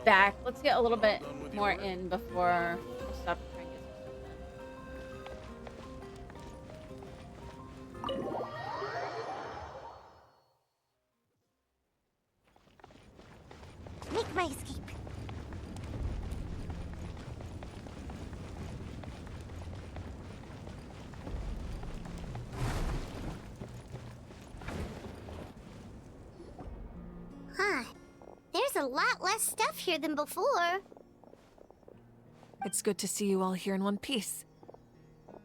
back. Let's get a little bit more in before I stop trying to get some stuff Make my escape. Huh. There's a lot less stuff here than before. It's good to see you all here in one piece.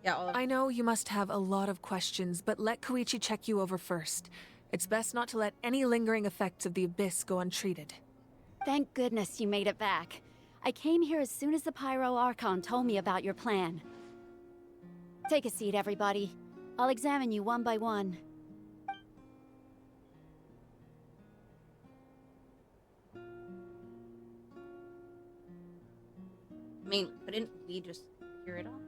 Yeah, I know you must have a lot of questions, but let Koichi check you over first. It's best not to let any lingering effects of the Abyss go untreated. Thank goodness you made it back. I came here as soon as the Pyro Archon told me about your plan. Take a seat, everybody. I'll examine you one by one. I mean, couldn't we just hear it all?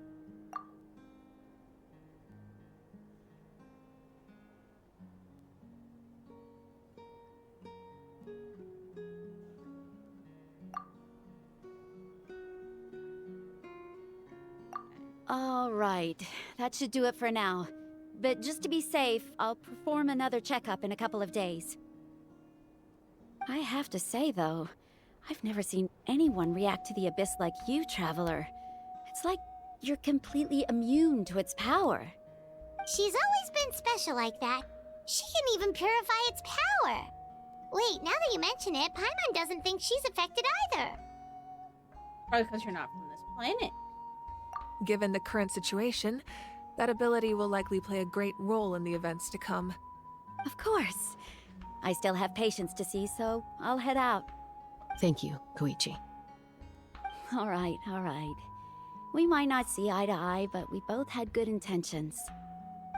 All right, that should do it for now. But just to be safe, I'll perform another checkup in a couple of days. I have to say, though, I've never seen anyone react to the Abyss like you, Traveler. It's like you're completely immune to its power. She's always been special like that. She can even purify its power. Wait, now that you mention it, Paimon doesn't think she's affected either. Probably because you're not from this planet. Given the current situation, that ability will likely play a great role in the events to come. Of course. I still have patients to see, so I'll head out. Thank you, Koichi. All right, all right. We might not see eye to eye, but we both had good intentions.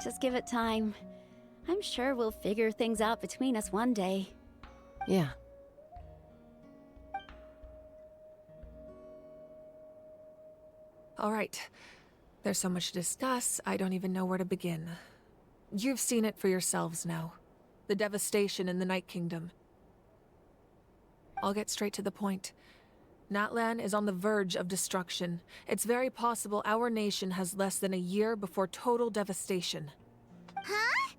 Just give it time. I'm sure we'll figure things out between us one day. Yeah. All right. There's so much to discuss, I don't even know where to begin. You've seen it for yourselves now. The devastation in the Night Kingdom. I'll get straight to the point. Natlan is on the verge of destruction. It's very possible our nation has less than a year before total devastation. Huh?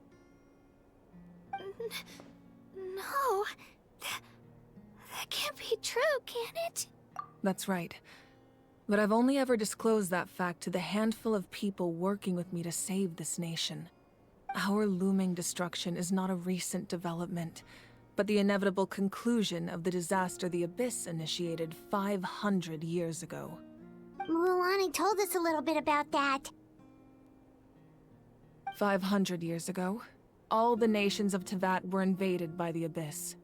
No. That can't be true, can it? That's right. But I've only ever disclosed that fact to the handful of people working with me to save this nation. Our looming destruction is not a recent development, but the inevitable conclusion of the disaster the Abyss initiated 500 years ago. Mualani told us a little bit about that. 500 years ago, all the nations of Teyvat were invaded by the Abyss.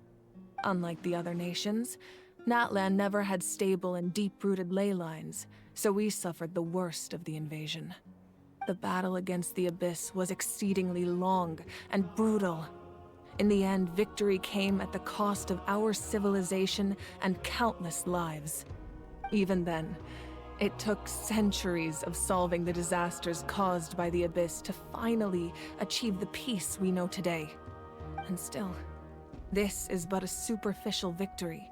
Unlike the other nations, Natlan never had stable and deep-rooted ley lines, so we suffered the worst of the invasion. The battle against the Abyss was exceedingly long and brutal. In the end, victory came at the cost of our civilization and countless lives. Even then, it took centuries of solving the disasters caused by the Abyss to finally achieve the peace we know today. And still, this is but a superficial victory.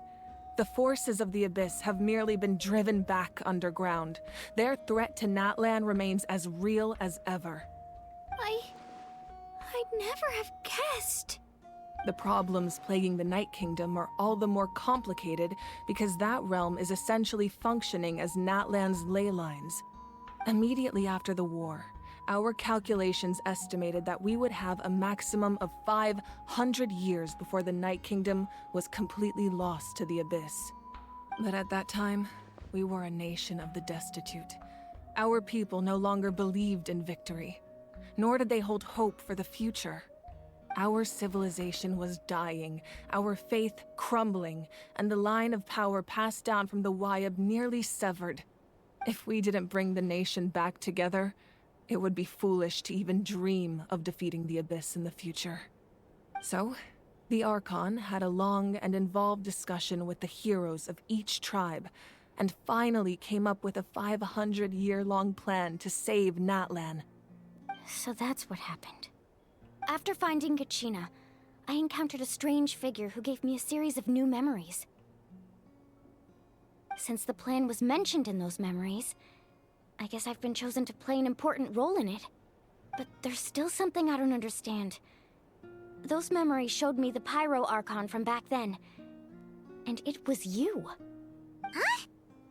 The forces of the Abyss have merely been driven back underground. Their threat to Natlan remains as real as ever. I'd never have guessed. The problems plaguing the Night Kingdom are all the more complicated because that realm is essentially functioning as Natlan's ley lines. Immediately after the war, our calculations estimated that we would have a maximum of 500 years before the Night Kingdom was completely lost to the Abyss. But at that time, we were a nation of the destitute. Our people no longer believed in victory, nor did they hold hope for the future. Our civilization was dying, our faith crumbling, and the line of power passed down from the Wayab nearly severed. If we didn't bring the nation back together, it would be foolish to even dream of defeating the Abyss in the future. So, the Archon had a long and involved discussion with the heroes of each tribe, and finally came up with a 500-year-long plan to save Natlan. So that's what happened. After finding Gachina, I encountered a strange figure who gave me a series of new memories. since the plan was mentioned in those memories. I guess I've been chosen to play an important role in it. But there's still something I don't understand. Those memories showed me the Pyro Archon from back then. And it was you. Huh?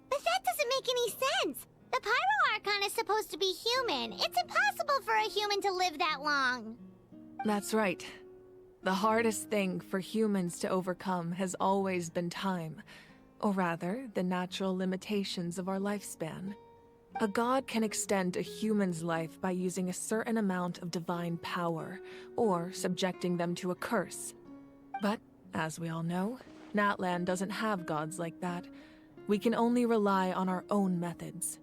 But that doesn't make any sense! The Pyro Archon is supposed to be human. It's impossible for a human to live that long. That's right. The hardest thing for humans to overcome has always been time. Or rather, the natural limitations of our lifespan. A god can extend a human's life by using a certain amount of divine power, or subjecting them to a curse. But, as we all know, Natlan doesn't have gods like that. We can only rely on our own methods.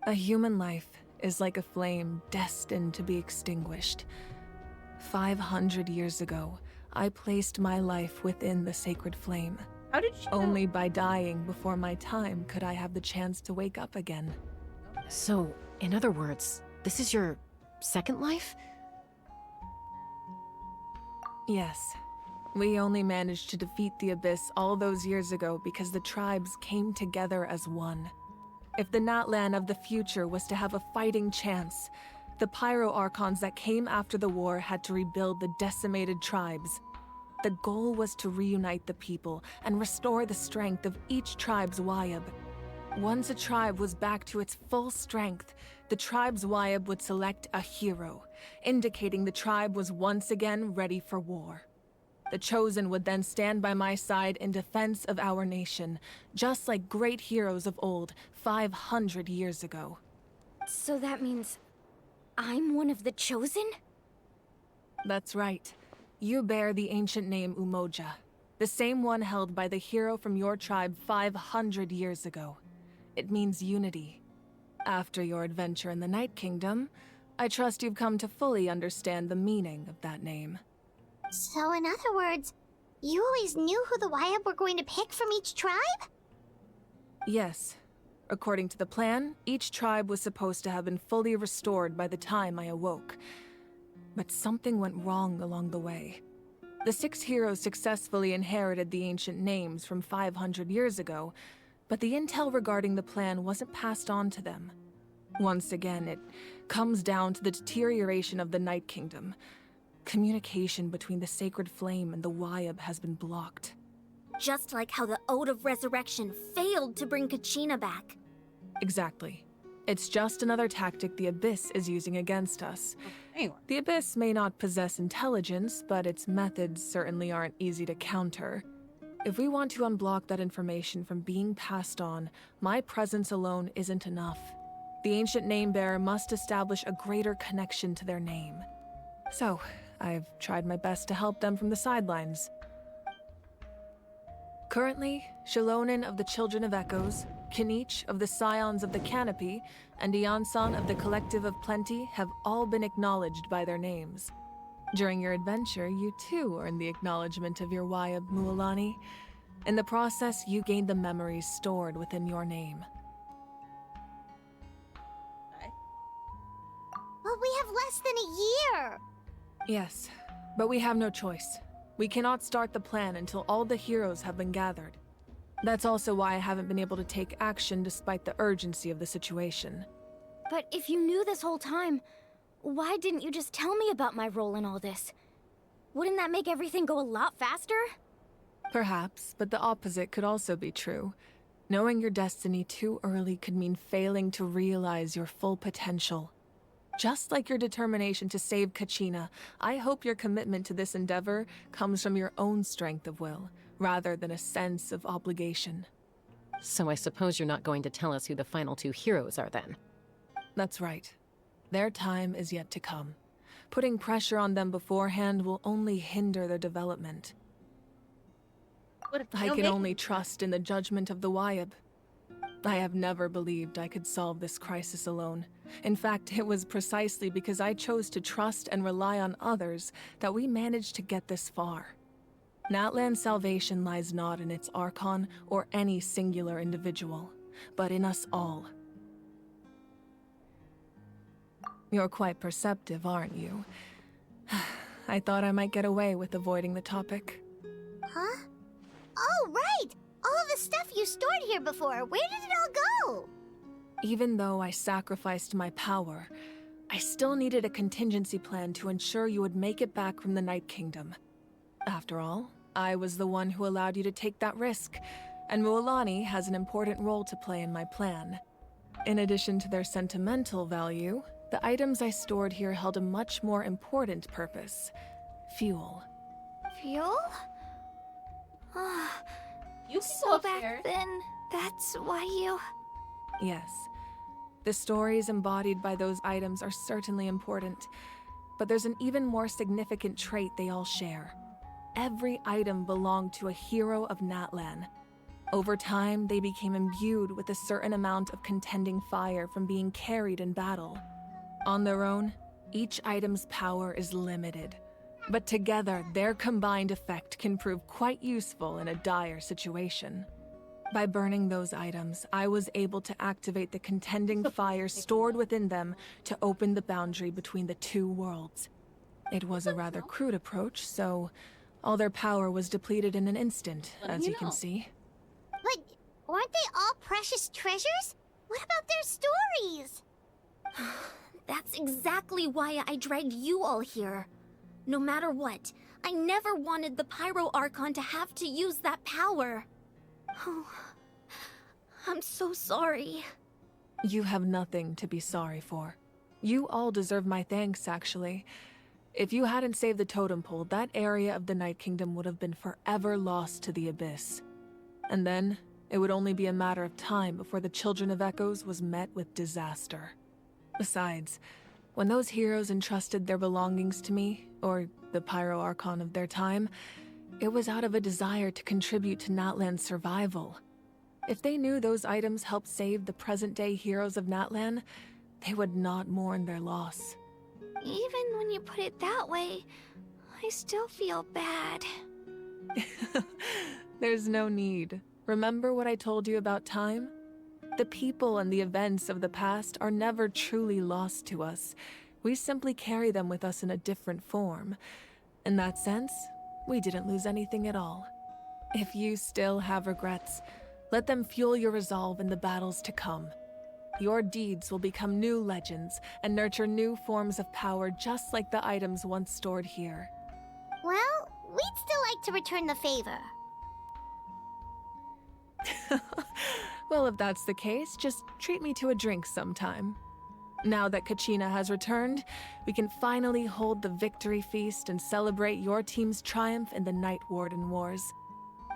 A human life is like a flame destined to be extinguished. 500 years ago, I placed my life within the sacred flame. How did you know? Only by dying before my time could I have the chance to wake up again. So, in other words, this is your second life? Yes. We only managed to defeat the Abyss all those years ago because the tribes came together as one. If the Natlan of the future was to have a fighting chance, the Pyro Archons that came after the war had to rebuild the decimated tribes. The goal was to reunite the people and restore the strength of each tribe's Wayab. Once a tribe was back to its full strength, the tribe's Wayab would select a hero, indicating the tribe was once again ready for war. The Chosen would then stand by my side in defense of our nation, just like great heroes of old, 500 years ago. So that means I'm one of the Chosen? That's right. You bear the ancient name Umoja, the same one held by the hero from your tribe 500 years ago. It means unity. After your adventure in the Night Kingdom, I trust you've come to fully understand the meaning of that name. So in other words, you always knew who the Wayab were going to pick from each tribe? Yes. According to the plan, each tribe was supposed to have been fully restored by the time I awoke. But something went wrong along the way. The 6 heroes successfully inherited the ancient names from 500 years ago, but the intel regarding the plan wasn't passed on to them. Once again, it comes down to the deterioration of the Night Kingdom. Communication between the Sacred Flame and the Wayab has been blocked. Just like how the Ode of Resurrection failed to bring Kachina back. Exactly. It's just another tactic the Abyss is using against us. Anyway. The Abyss may not possess intelligence, but its methods certainly aren't easy to counter. If we want to unblock that information from being passed on, my presence alone isn't enough. The ancient name-bearer must establish a greater connection to their name. So, I've tried my best to help them from the sidelines. Currently, Shilonin of the Children of Echoes, Kinich of the Scions of the Canopy, and Iansan of the Collective of Plenty have all been acknowledged by their names. During your adventure, you too earned the acknowledgement of your Wayab, Mualani. In the process, you gained the memories stored within your name. But we have less than a year! Yes, but we have no choice. We cannot start the plan until all the heroes have been gathered. That's also why I haven't been able to take action despite the urgency of the situation. But if you knew this whole time, why didn't you just tell me about my role in all this? Wouldn't that make everything go a lot faster? Perhaps, but the opposite could also be true. Knowing your destiny too early could mean failing to realize your full potential. Just like your determination to save Kachina, I hope your commitment to this endeavor comes from your own strength of will, rather than a sense of obligation. So I suppose you're not going to tell us who the final 2 heroes are then? That's right. Their time is yet to come. Putting pressure on them beforehand will only hinder their development. What if I they'll can make- only trust in the judgment of the Wayab. I have never believed I could solve this crisis alone. In fact, it was precisely because I chose to trust and rely on others that we managed to get this far. Natlan's salvation lies not in its Archon or any singular individual, but in us all. You're quite perceptive, aren't you? I thought I might get away with avoiding the topic. Huh? Oh, right! All the stuff you stored here before, where did it all go? Even though I sacrificed my power, I still needed a contingency plan to ensure you would make it back from the Night Kingdom. After all, I was the one who allowed you to take that risk, and Mualani has an important role to play in my plan. In addition to their sentimental value, the items I stored here held a much more important purpose: fuel. Fuel? You can So go back upstairs. then, that's why you... Yes. The stories embodied by those items are certainly important, but there's an even more significant trait they all share. Every item belonged to a hero of Natlan. Over time, they became imbued with a certain amount of contending fire from being carried in battle. On their own, each item's power is limited, but together, their combined effect can prove quite useful in a dire situation. By burning those items, I was able to activate the contending fire stored within them to open the boundary between the two worlds. It was a rather crude approach, so all their power was depleted in an instant, Let as me you can know. see. But weren't they all precious treasures? What about their stories? That's exactly why I dragged you all here. No matter what, I never wanted the Pyro Archon to have to use that power. Oh, I'm so sorry. You have nothing to be sorry for. You all deserve my thanks, actually. If you hadn't saved the totem pole, that area of the Night Kingdom would have been forever lost to the abyss. And then, it would only be a matter of time before the Children of Echoes was met with disaster. Besides, when those heroes entrusted their belongings to me, or the Pyro Archon of their time, it was out of a desire to contribute to Natlan's survival. If they knew those items helped save the present-day heroes of Natlan, they would not mourn their loss. Even when you put it that way, I still feel bad. There's no need. Remember what I told you about time? The people and the events of the past are never truly lost to us. We simply carry them with us in a different form. In that sense, we didn't lose anything at all. If you still have regrets, let them fuel your resolve in the battles to come. Your deeds will become new legends and nurture new forms of power just like the items once stored here. Well, we'd still like to return the favor. Well, if that's the case, just treat me to a drink sometime. Now that Kachina has returned, we can finally hold the victory feast and celebrate your team's triumph in the Night Warden Wars.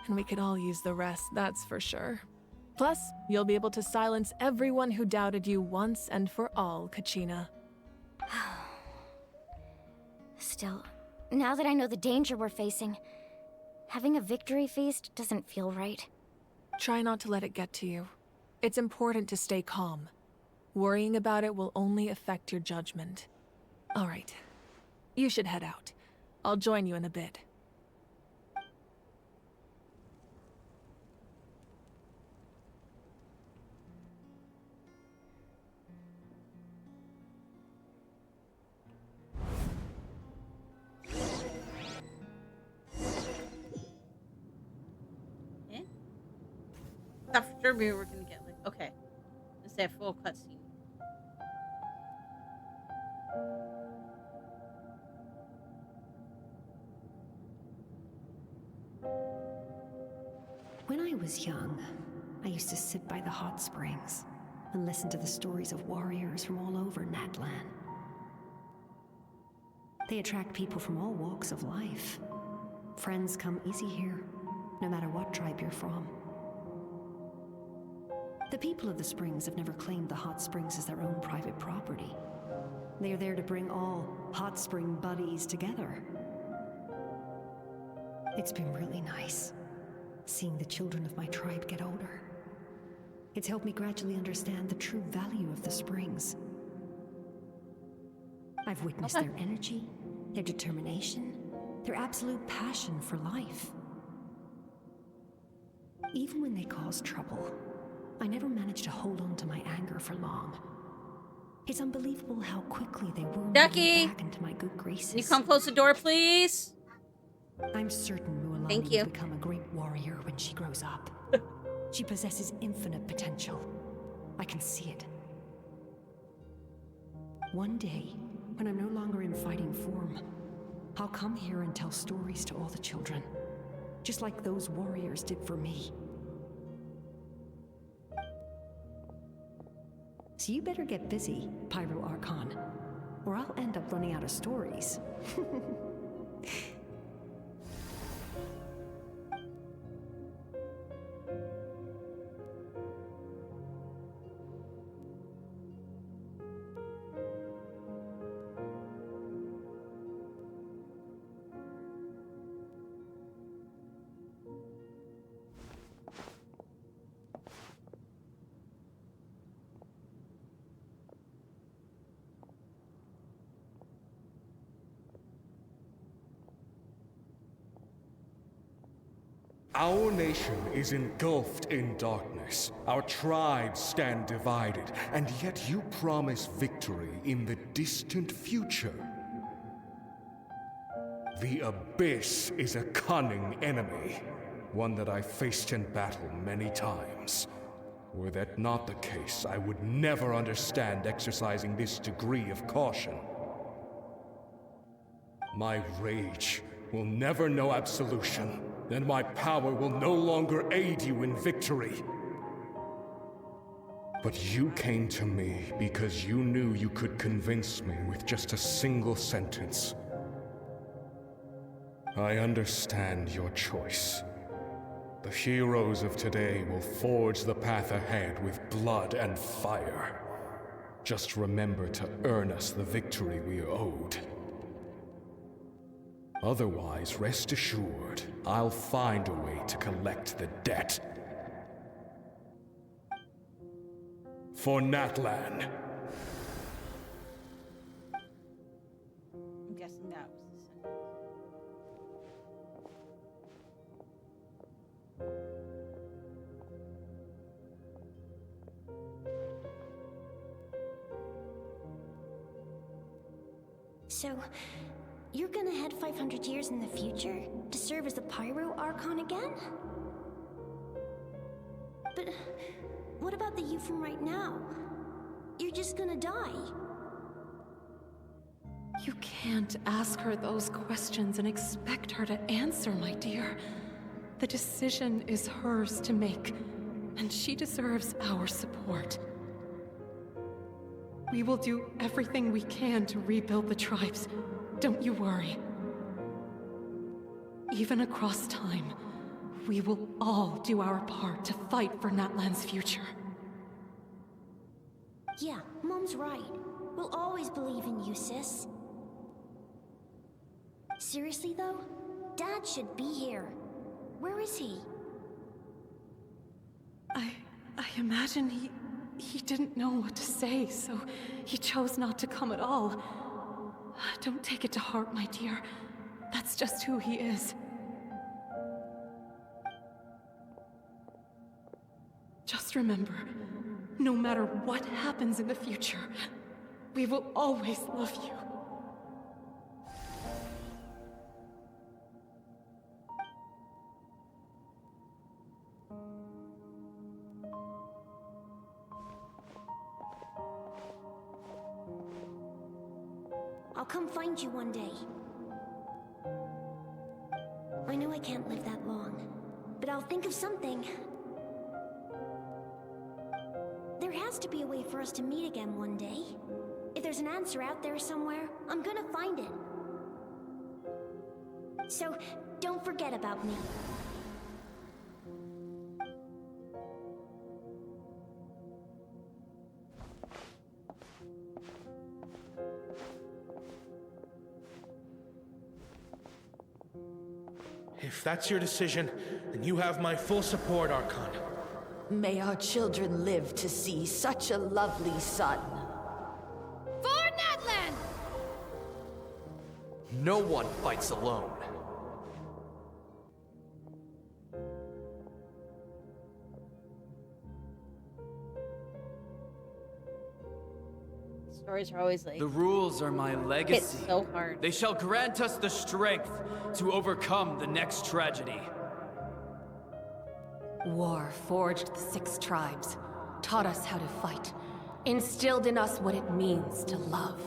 And we could all use the rest, that's for sure. Plus, you'll be able to silence everyone who doubted you once and for all, Kachina. Still, now that I know the danger we're facing, having a victory feast doesn't feel right. Try not to let it get to you. It's important to stay calm. Worrying about it will only affect your judgment. All right. You should head out. I'll join you in a bit. Eh? I thought for sure we were gonna get like, okay, let's say a full cutscene. When I was young, I used to sit by the hot springs and listen to the stories of warriors from all over Natlan. They attract people from all walks of life. Friends come easy here, no matter what tribe you're from. The people of the springs have never claimed the hot springs as their own private property. They are there to bring all hot spring buddies together. It's been really nice, seeing the children of my tribe get older. It's helped me gradually understand the true value of the springs. I've witnessed their energy, their determination, their absolute passion for life. Even when they cause trouble, I never managed to hold on to my anger for long. It's unbelievable how quickly they wound Ducky! me back into my good graces. Can you come close the door, please? I'm certain Mualani Thank you. will become a great warrior when she grows up. She possesses infinite potential. I can see it. One day, when I'm no longer in fighting form, I'll come here and tell stories to all the children. Just like those warriors did for me. So you better get busy, Pyro Archon, or I'll end up running out of stories. Our nation is engulfed in darkness. Our tribes stand divided, and yet you promise victory in the distant future. The Abyss is a cunning enemy, one that I faced in battle many times. Were that not the case, I would never understand exercising this degree of caution. My rage will never know absolution, and my power will no longer aid you in victory. But you came to me because you knew you could convince me with just a single sentence. I understand your choice. The heroes of today will forge the path ahead with blood and fire. Just remember to earn us the victory we are owed. Otherwise, rest assured, I'll find a way to collect the debt. For Natlan. I'm guessing that was the sentence. So, you're gonna head 500 years in the future to serve as the Pyro Archon again? But what about the you from right now? You're just gonna die. You can't ask her those questions and expect her to answer, my dear. The decision is hers to make, and she deserves our support. We will do everything we can to rebuild the tribes. Don't you worry. Even across time, we will all do our part to fight for Natlan's future. Yeah, Mom's right. We'll always believe in you, sis. Seriously, though? Dad should be here. Where is he? I imagine he didn't know what to say, so he chose not to come at all. Don't take it to heart, my dear. That's just who he is. Just remember, no matter what happens in the future, we will always love you. I'll come find you one day. I know I can't live that long, but I'll think of something. There has to be a way for us to meet again one day. If there's an answer out there somewhere, I'm gonna find it. So, don't forget about me. If that's your decision, then you have my full support, Archon. May our children live to see such a lovely son. For Natlan! No one fights alone. Stories are always like, The rules are my legacy. hit so hard. They shall grant us the strength to overcome the next tragedy. War forged the 6 tribes, taught us how to fight, instilled in us what it means to love.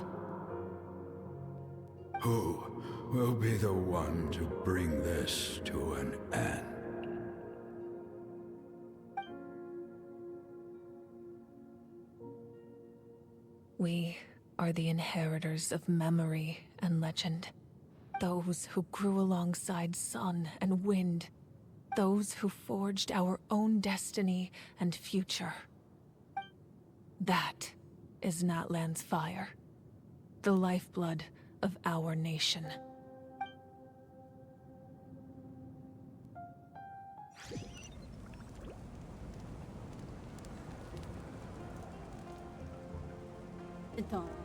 Who will be the one to bring this to an end? We are the inheritors of memory and legend. Those who grew alongside sun and wind. Those who forged our own destiny and future. That is Natlan's fire. The lifeblood of our nation. Don't.